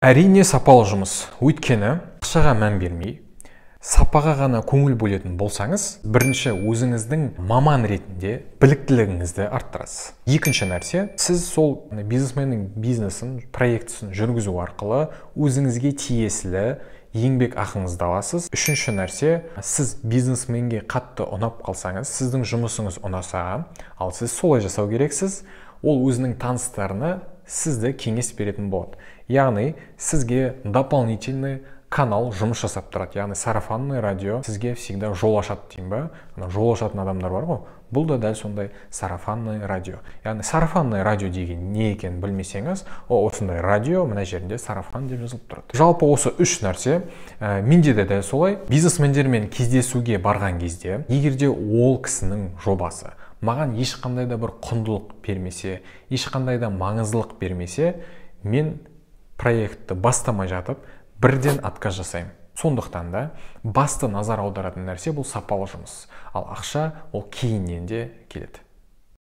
Әрине сапалы жұмыс. Өйткені ақшаға мән бермей, сапаға ғана көңіл бөлетін болсаңыз, бірінші өзіңіздің маман ретінде біліктілігіңізді арттырасыз. Екінші нәрсе, сіз сол бизнесменнің бизнесін, проектісін жүргізу арқылы өзіңізге тиесілі еңбек ақыңызды аласыз. Үшінші нәрсе, сіз бизнесменге қатты ұнап қалсаңыз, сіздің жұмысыңыз ұнаса, ал сіз солай жасау керексіз, ол өзінің таныстарына сізді кеңес беретін болады. Яғни сізге дополнительный канал жұмыс жасап тұрады. Яғни сарафанный радио сізге всегда жол ашады деймін ба? Жол ашатын адамдар бар ғой. Бұл да дәл сондай сарафанный радио. Яғни сарафанный радио деген не екенін білмесеңіз, осындай радио мына жерінде сарафан деп жазылып тұрады. Жалпы осы үш нәрсе менде де дәл солай. Бизнесмендермен кездесуге барған кезде, егерде ол кісінің жобасы маған ешқандай да бір құндылық бермесе, ешқандай да маңыздылық бермесе, мен проектті бастамай жатып, бірден отказ жасаймын. Сондықтан да басты назар аударатын нәрсе бұл сапалы жұмыс. Ал ақша ол кейіннен де келеді.